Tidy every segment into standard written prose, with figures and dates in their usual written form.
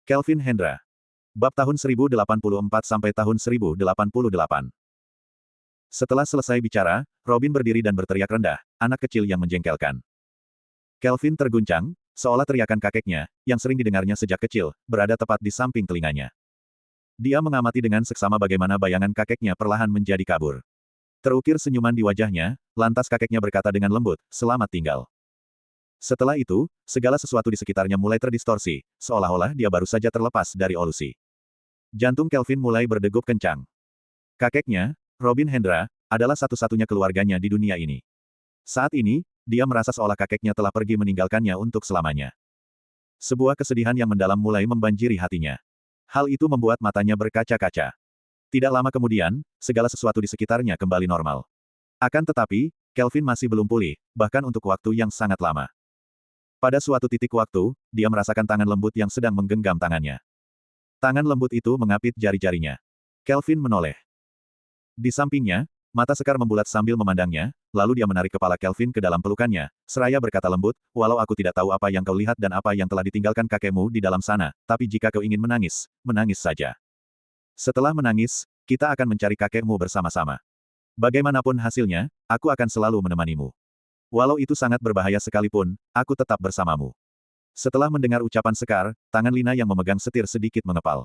Kelvin Hendra. Bab tahun 1084 sampai tahun 1088. Setelah selesai bicara, Robin berdiri dan berteriak rendah, anak kecil yang menjengkelkan. Kelvin terguncang, seolah teriakan kakeknya, yang sering didengarnya sejak kecil, berada tepat di samping telinganya. Dia mengamati dengan seksama bagaimana bayangan kakeknya perlahan menjadi kabur. Terukir senyuman di wajahnya, lantas kakeknya berkata dengan lembut, "Selamat tinggal." Setelah itu, segala sesuatu di sekitarnya mulai terdistorsi, seolah-olah dia baru saja terlepas dari olusi. Jantung Kelvin mulai berdegup kencang. Kakeknya, Robin Hendra, adalah satu-satunya keluarganya di dunia ini. Saat ini, dia merasa seolah kakeknya telah pergi meninggalkannya untuk selamanya. Sebuah kesedihan yang mendalam mulai membanjiri hatinya. Hal itu membuat matanya berkaca-kaca. Tidak lama kemudian, segala sesuatu di sekitarnya kembali normal. Akan tetapi, Kelvin masih belum pulih, bahkan untuk waktu yang sangat lama. Pada suatu titik waktu, dia merasakan tangan lembut yang sedang menggenggam tangannya. Tangan lembut itu mengapit jari-jarinya. Kelvin menoleh. Di sampingnya, mata Sekar membulat sambil memandangnya, lalu dia menarik kepala Kelvin ke dalam pelukannya, seraya berkata lembut, "Walau aku tidak tahu apa yang kau lihat dan apa yang telah ditinggalkan kakekmu di dalam sana, tapi jika kau ingin menangis, menangis saja. Setelah menangis, kita akan mencari kakekmu bersama-sama. Bagaimanapun hasilnya, aku akan selalu menemanimu. Walau itu sangat berbahaya sekalipun, aku tetap bersamamu." Setelah mendengar ucapan Sekar, tangan Lina yang memegang setir sedikit mengepal.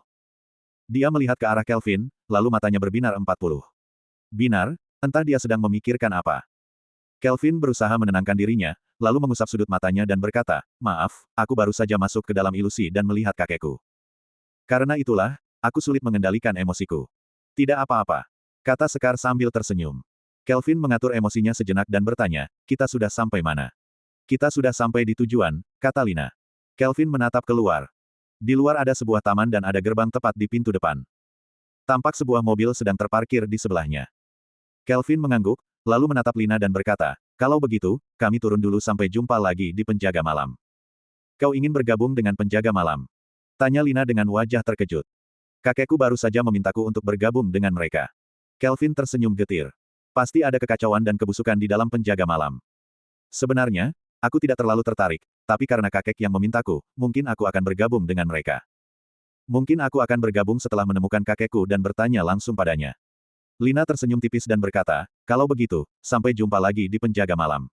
Dia melihat ke arah Kelvin, lalu matanya berbinar 40. Binar, entah dia sedang memikirkan apa. Kelvin berusaha menenangkan dirinya, lalu mengusap sudut matanya dan berkata, "Maaf, aku baru saja masuk ke dalam ilusi dan melihat kakekku. Karena itulah, aku sulit mengendalikan emosiku." "Tidak apa-apa," kata Sekar sambil tersenyum. Kelvin mengatur emosinya sejenak dan bertanya, "Kita sudah sampai mana?" "Kita sudah sampai di tujuan," kata Lina. Kelvin menatap keluar. Di luar ada sebuah taman dan ada gerbang tepat di pintu depan. Tampak sebuah mobil sedang terparkir di sebelahnya. Kelvin mengangguk, lalu menatap Lina dan berkata, "Kalau begitu, kami turun dulu sampai jumpa lagi di penjaga malam." "Kau ingin bergabung dengan penjaga malam?" tanya Lina dengan wajah terkejut. "Kakekku baru saja memintaku untuk bergabung dengan mereka." Kelvin tersenyum getir. "Pasti ada kekacauan dan kebusukan di dalam penjaga malam. Sebenarnya, aku tidak terlalu tertarik, tapi karena kakek yang memintaku, mungkin aku akan bergabung dengan mereka. Mungkin aku akan bergabung setelah menemukan kakekku dan bertanya langsung padanya." Lina tersenyum tipis dan berkata, "Kalau begitu, sampai jumpa lagi di penjaga malam."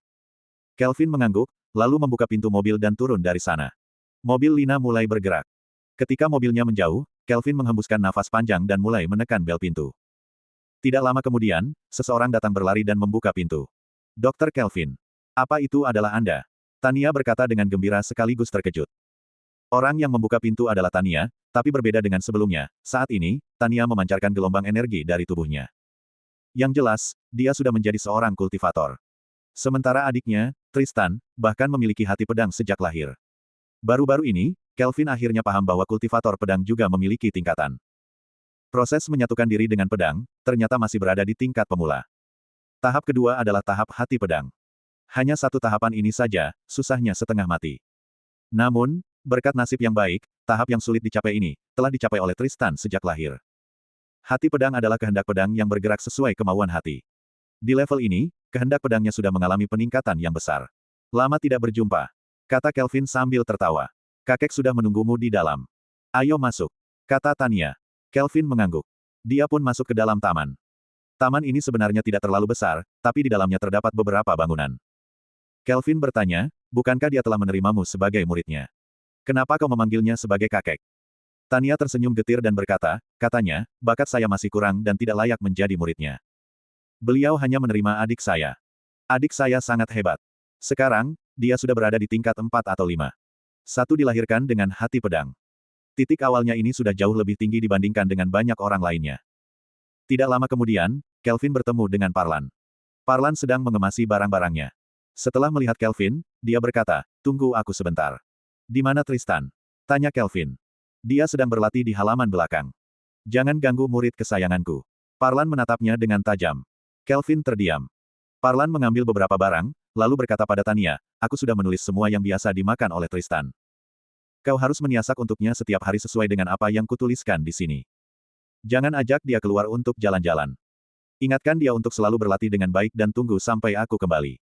Kelvin mengangguk, lalu membuka pintu mobil dan turun dari sana. Mobil Lina mulai bergerak. Ketika mobilnya menjauh, Kelvin menghembuskan nafas panjang dan mulai menekan bel pintu. Tidak lama kemudian, seseorang datang berlari dan membuka pintu. "Dokter Kelvin. Apa itu adalah Anda?" Tania berkata dengan gembira sekaligus terkejut. Orang yang membuka pintu adalah Tania, tapi berbeda dengan sebelumnya. Saat ini, Tania memancarkan gelombang energi dari tubuhnya. Yang jelas, dia sudah menjadi seorang kultivator. Sementara adiknya, Tristan, bahkan memiliki hati pedang sejak lahir. Baru-baru ini, Kelvin akhirnya paham bahwa kultivator pedang juga memiliki tingkatan. Proses menyatukan diri dengan pedang, ternyata masih berada di tingkat pemula. Tahap kedua adalah tahap hati pedang. Hanya satu tahapan ini saja, susahnya setengah mati. Namun, berkat nasib yang baik, tahap yang sulit dicapai ini, telah dicapai oleh Tristan sejak lahir. Hati pedang adalah kehendak pedang yang bergerak sesuai kemauan hati. Di level ini, kehendak pedangnya sudah mengalami peningkatan yang besar. "Lama tidak berjumpa," kata Kelvin sambil tertawa. "Kakek sudah menunggumu di dalam. Ayo masuk," kata Tania. Kelvin mengangguk. Dia pun masuk ke dalam taman. Taman ini sebenarnya tidak terlalu besar, tapi di dalamnya terdapat beberapa bangunan. Kelvin bertanya, "Bukankah dia telah menerimamu sebagai muridnya? Kenapa kau memanggilnya sebagai kakek?" Tania tersenyum getir dan berkata, "Katanya, bakat saya masih kurang dan tidak layak menjadi muridnya. Beliau hanya menerima adik saya. Adik saya sangat hebat. Sekarang, dia sudah berada di tingkat 4 atau 5. Satu dilahirkan dengan hati pedang. Titik awalnya ini sudah jauh lebih tinggi dibandingkan dengan banyak orang lainnya." Tidak lama kemudian, Kelvin bertemu dengan Parlan. Parlan sedang mengemasi barang-barangnya. Setelah melihat Kelvin, dia berkata, "Tunggu aku sebentar." "Di mana Tristan?" tanya Kelvin. "Dia sedang berlatih di halaman belakang. Jangan ganggu murid kesayanganku." Parlan menatapnya dengan tajam. Kelvin terdiam. Parlan mengambil beberapa barang, lalu berkata pada Tania, "Aku sudah menulis semua yang biasa dimakan oleh Tristan. Kau harus menyiasat untuknya setiap hari sesuai dengan apa yang kutuliskan di sini. Jangan ajak dia keluar untuk jalan-jalan. Ingatkan dia untuk selalu berlatih dengan baik dan tunggu sampai aku kembali."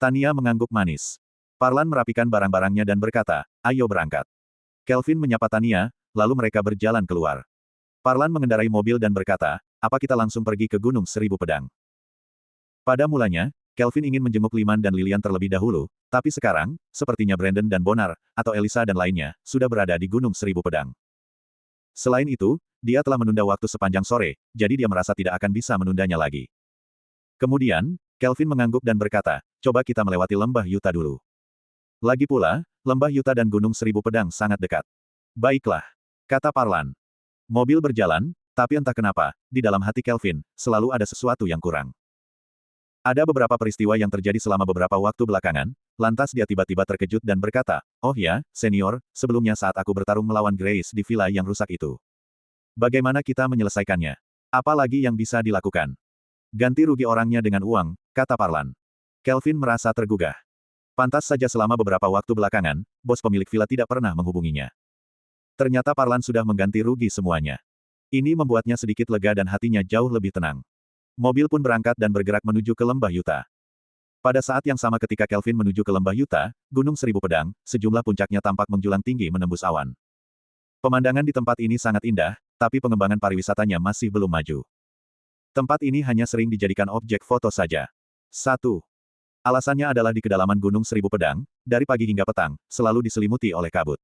Tania mengangguk manis. Parlan merapikan barang-barangnya dan berkata, "Ayo berangkat." Kelvin menyapa Tania, lalu mereka berjalan keluar. Parlan mengendarai mobil dan berkata, apa kita langsung pergi ke Gunung Seribu Pedang? Pada mulanya, Kelvin ingin menjenguk Liman dan Lilian terlebih dahulu, tapi sekarang, sepertinya Brandon dan Bonar, atau Elisa dan lainnya, sudah berada di Gunung Seribu Pedang. Selain itu, dia telah menunda waktu sepanjang sore, jadi dia merasa tidak akan bisa menundanya lagi. Kemudian, Kelvin mengangguk dan berkata, coba kita melewati lembah Yuta dulu. Lagi pula, lembah Yuta dan Gunung Seribu Pedang sangat dekat. Baiklah, kata Parlan. Mobil berjalan, tapi entah kenapa, di dalam hati Kelvin, selalu ada sesuatu yang kurang. Ada beberapa peristiwa yang terjadi selama beberapa waktu belakangan, lantas dia tiba-tiba terkejut dan berkata, oh ya, senior, sebelumnya saat aku bertarung melawan Grace di villa yang rusak itu. Bagaimana kita menyelesaikannya? Apa lagi yang bisa dilakukan? Ganti rugi orangnya dengan uang, kata Parlan. Kelvin merasa tergugah. Pantas saja selama beberapa waktu belakangan, bos pemilik villa tidak pernah menghubunginya. Ternyata Parlan sudah mengganti rugi semuanya. Ini membuatnya sedikit lega dan hatinya jauh lebih tenang. Mobil pun berangkat dan bergerak menuju ke lembah Yuta. Pada saat yang sama ketika Kelvin menuju ke lembah Yuta, Gunung Seribu Pedang, sejumlah puncaknya tampak menjulang tinggi menembus awan. Pemandangan di tempat ini sangat indah, tapi pengembangan pariwisatanya masih belum maju. Tempat ini hanya sering dijadikan objek foto saja. 1. Alasannya adalah di kedalaman Gunung Seribu Pedang, dari pagi hingga petang, selalu diselimuti oleh kabut.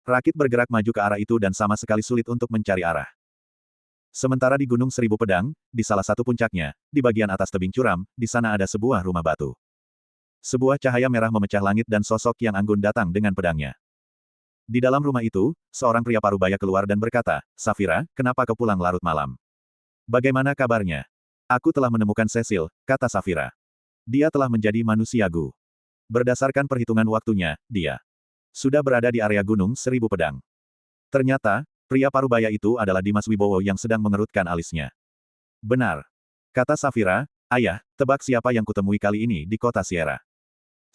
Rakit bergerak maju ke arah itu dan sama sekali sulit untuk mencari arah. Sementara di Gunung Seribu Pedang, di salah satu puncaknya, di bagian atas tebing curam, di sana ada sebuah rumah batu. Sebuah cahaya merah memecah langit dan sosok yang anggun datang dengan pedangnya. Di dalam rumah itu, seorang pria parubaya keluar dan berkata, Safira, kenapa kau pulang larut malam? Bagaimana kabarnya? Aku telah menemukan Cecil, kata Safira. Dia telah menjadi manusia Gu. Berdasarkan perhitungan waktunya, dia sudah berada di area Gunung Seribu Pedang. Ternyata, pria parubaya itu adalah Dimas Wibowo yang sedang mengerutkan alisnya. Benar. Kata Safira, ayah, tebak siapa yang kutemui kali ini di kota Sierra.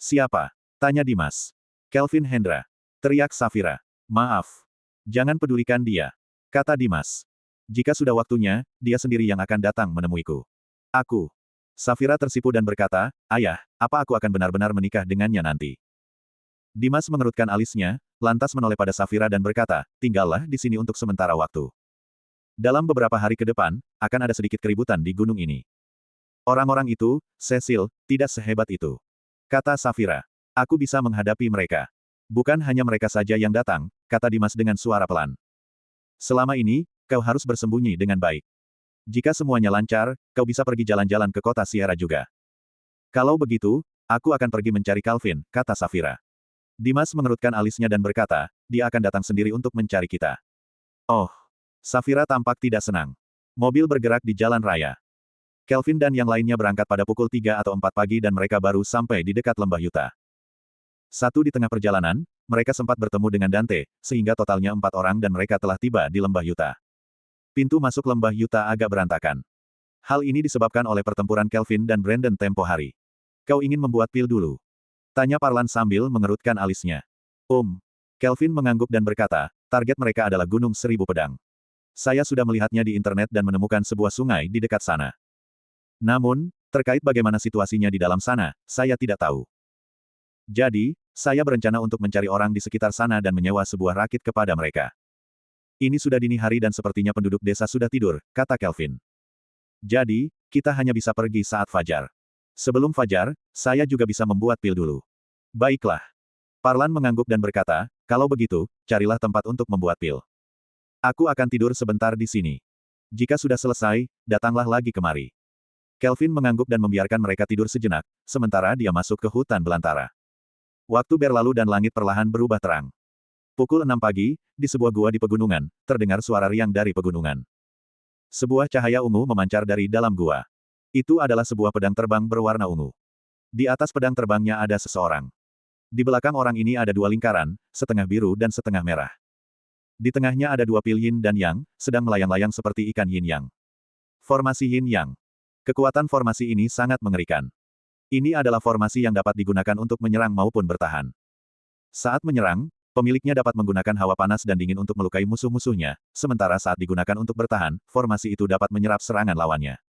Siapa? Tanya Dimas. Kelvin Hendra. Teriak Safira. Maaf. Jangan pedulikan dia. Kata Dimas. Jika sudah waktunya, dia sendiri yang akan datang menemuiku. Aku. Safira tersipu dan berkata, ayah, apa aku akan benar-benar menikah dengannya nanti? Dimas mengerutkan alisnya, lantas menoleh pada Safira dan berkata, tinggallah di sini untuk sementara waktu. Dalam beberapa hari ke depan, akan ada sedikit keributan di gunung ini. Orang-orang itu, Cecil, tidak sehebat itu. Kata Safira. Aku bisa menghadapi mereka. Bukan hanya mereka saja yang datang, kata Dimas dengan suara pelan. Selama ini, kau harus bersembunyi dengan baik. Jika semuanya lancar, kau bisa pergi jalan-jalan ke kota Sierra juga. Kalau begitu, aku akan pergi mencari Calvin, kata Safira. Dimas mengerutkan alisnya dan berkata, dia akan datang sendiri untuk mencari kita. Oh. Safira tampak tidak senang. Mobil bergerak di jalan raya. Calvin dan yang lainnya berangkat pada pukul 3 atau 4 pagi dan mereka baru sampai di dekat lembah Yuta. Di tengah perjalanan, mereka sempat bertemu dengan Dante, sehingga totalnya 4 orang dan mereka telah tiba di lembah Yuta. Pintu masuk lembah Yuta agak berantakan. Hal ini disebabkan oleh pertempuran Kelvin dan Brandon tempo hari. Kau ingin membuat pil dulu? Tanya Parlan sambil mengerutkan alisnya. Kelvin mengangguk dan berkata, target mereka adalah Gunung Seribu Pedang. Saya sudah melihatnya di internet dan menemukan sebuah sungai di dekat sana. Namun, terkait bagaimana situasinya di dalam sana, saya tidak tahu. Jadi, saya berencana untuk mencari orang di sekitar sana dan menyewa sebuah rakit kepada mereka. Ini sudah dini hari dan sepertinya penduduk desa sudah tidur, kata Kelvin. Jadi, kita hanya bisa pergi saat fajar. Sebelum fajar, saya juga bisa membuat pil dulu. Baiklah. Parlan mengangguk dan berkata, kalau begitu, carilah tempat untuk membuat pil. Aku akan tidur sebentar di sini. Jika sudah selesai, datanglah lagi kemari. Kelvin mengangguk dan membiarkan mereka tidur sejenak, sementara dia masuk ke hutan belantara. Waktu berlalu dan langit perlahan berubah terang. Pukul 6 pagi, di sebuah gua di pegunungan, terdengar suara riang dari pegunungan. Sebuah cahaya ungu memancar dari dalam gua. Itu adalah sebuah pedang terbang berwarna ungu. Di atas pedang terbangnya ada seseorang. Di belakang orang ini ada 2 lingkaran, setengah biru dan setengah merah. Di tengahnya ada 2 pil yin dan yang, sedang melayang-layang seperti ikan yin yang. Formasi yin yang. Kekuatan formasi ini sangat mengerikan. Ini adalah formasi yang dapat digunakan untuk menyerang maupun bertahan. Saat menyerang, pemiliknya dapat menggunakan hawa panas dan dingin untuk melukai musuh-musuhnya, sementara saat digunakan untuk bertahan, formasi itu dapat menyerap serangan lawannya.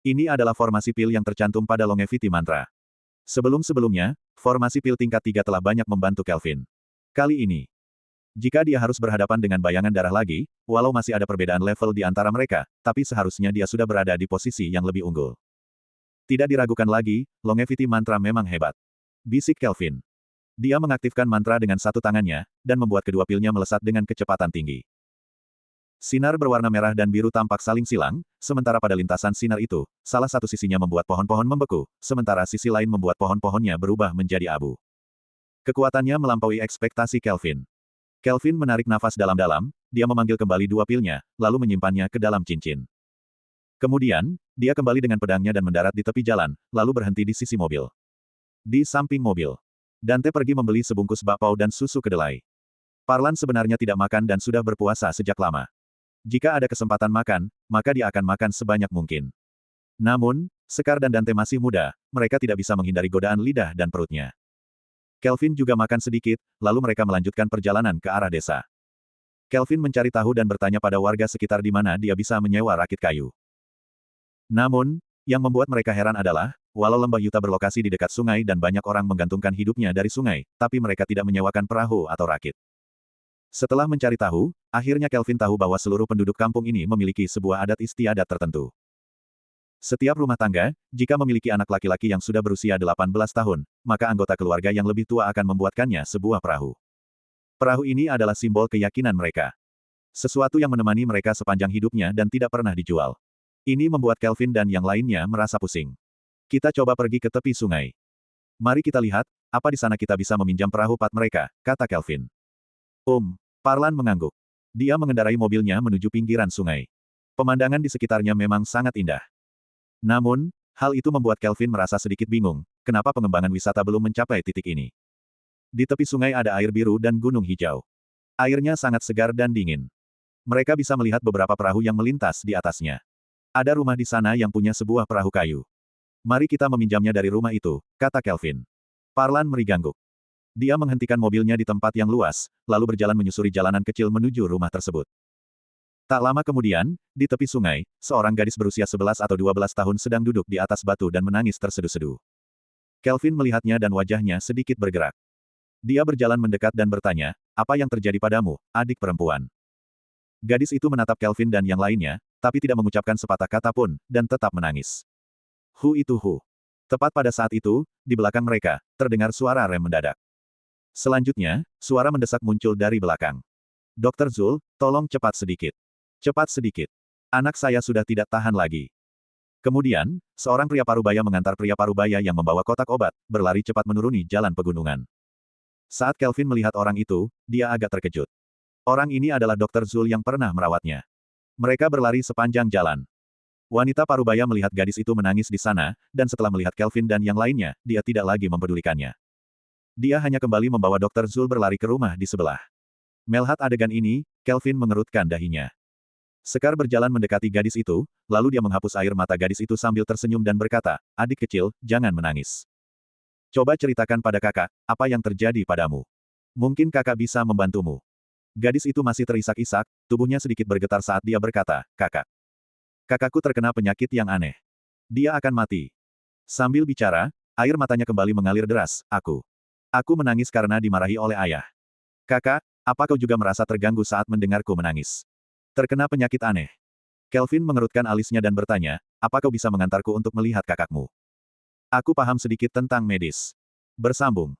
Ini adalah formasi pil yang tercantum pada Longevity Mantra. Sebelum-sebelumnya, formasi pil tingkat 3 telah banyak membantu Kelvin. Kali ini, Jika dia harus berhadapan dengan bayangan darah lagi, walau masih ada perbedaan level di antara mereka, tapi seharusnya dia sudah berada di posisi yang lebih unggul. Tidak diragukan lagi, longevity mantra memang hebat. Bisik Kelvin. Dia mengaktifkan mantra dengan satu tangannya, dan membuat kedua pilnya melesat dengan kecepatan tinggi. Sinar berwarna merah dan biru tampak saling silang, sementara pada lintasan sinar itu, salah satu sisinya membuat pohon-pohon membeku, sementara sisi lain membuat pohon-pohonnya berubah menjadi abu. Kekuatannya melampaui ekspektasi Kelvin. Kelvin menarik nafas dalam-dalam, dia memanggil kembali dua pilnya, lalu menyimpannya ke dalam cincin. Kemudian, dia kembali dengan pedangnya dan mendarat di tepi jalan, lalu berhenti di sisi mobil. Di samping mobil, Dante pergi membeli sebungkus bakpao dan susu kedelai. Parlan sebenarnya tidak makan dan sudah berpuasa sejak lama. Jika ada kesempatan makan, maka dia akan makan sebanyak mungkin. Namun, Sekar dan Dante masih muda, mereka tidak bisa menghindari godaan lidah dan perutnya. Kelvin juga makan sedikit, lalu mereka melanjutkan perjalanan ke arah desa. Kelvin mencari tahu dan bertanya pada warga sekitar di mana dia bisa menyewa rakit kayu. Namun, yang membuat mereka heran adalah, walau lembah Yuta berlokasi di dekat sungai dan banyak orang menggantungkan hidupnya dari sungai, tapi mereka tidak menyewakan perahu atau rakit. Setelah mencari tahu, akhirnya Kelvin tahu bahwa seluruh penduduk kampung ini memiliki sebuah adat istiadat tertentu. Setiap rumah tangga, jika memiliki anak laki-laki yang sudah berusia 18 tahun, maka anggota keluarga yang lebih tua akan membuatkannya sebuah perahu. Perahu ini adalah simbol keyakinan mereka. Sesuatu yang menemani mereka sepanjang hidupnya dan tidak pernah dijual. Ini membuat Kelvin dan yang lainnya merasa pusing. Kita coba pergi ke tepi sungai. Mari kita lihat, apa di sana kita bisa meminjam perahu pat mereka, kata Kelvin. Parlan mengangguk. Dia mengendarai mobilnya menuju pinggiran sungai. Pemandangan di sekitarnya memang sangat indah. Namun, hal itu membuat Kelvin merasa sedikit bingung, kenapa pengembangan wisata belum mencapai titik ini. Di tepi sungai ada air biru dan gunung hijau. Airnya sangat segar dan dingin. Mereka bisa melihat beberapa perahu yang melintas di atasnya. Ada rumah di sana yang punya sebuah perahu kayu. Mari kita meminjamnya dari rumah itu, kata Kelvin. Parlan merigangguk. Dia menghentikan mobilnya di tempat yang luas, lalu berjalan menyusuri jalanan kecil menuju rumah tersebut. Tak lama kemudian, di tepi sungai, seorang gadis berusia 11 atau 12 tahun sedang duduk di atas batu dan menangis terseduh-seduh. Kelvin melihatnya dan wajahnya sedikit bergerak. Dia berjalan mendekat dan bertanya, apa yang terjadi padamu, adik perempuan? Gadis itu menatap Kelvin dan yang lainnya, tapi tidak mengucapkan sepatah kata pun, dan tetap menangis. Hu. Tepat pada saat itu, di belakang mereka, terdengar suara rem mendadak. Selanjutnya, suara mendesak muncul dari belakang. Dr. Zul, tolong cepat sedikit. Cepat sedikit. Anak saya sudah tidak tahan lagi. Kemudian, seorang pria parubaya mengantar pria parubaya yang membawa kotak obat, berlari cepat menuruni jalan pegunungan. Saat Kelvin melihat orang itu, dia agak terkejut. Orang ini adalah Dr. Zul yang pernah merawatnya. Mereka berlari sepanjang jalan. Wanita parubaya melihat gadis itu menangis di sana, dan setelah melihat Kelvin dan yang lainnya, dia tidak lagi mempedulikannya. Dia hanya kembali membawa Dr. Zul berlari ke rumah di sebelah. Melihat adegan ini, Kelvin mengerutkan dahinya. Sekar berjalan mendekati gadis itu, lalu dia menghapus air mata gadis itu sambil tersenyum dan berkata, adik kecil, jangan menangis. Coba ceritakan pada kakak, apa yang terjadi padamu. Mungkin kakak bisa membantumu. Gadis itu masih terisak-isak, tubuhnya sedikit bergetar saat dia berkata, kakak. Kakakku terkena penyakit yang aneh. Dia akan mati. Sambil bicara, air matanya kembali mengalir deras, Aku menangis karena dimarahi oleh ayah. Kakak, apa kau juga merasa terganggu saat mendengarku menangis? Terkena penyakit aneh. Kelvin mengerutkan alisnya dan bertanya, apa kau bisa mengantarku untuk melihat kakakmu? Aku paham sedikit tentang medis. Bersambung.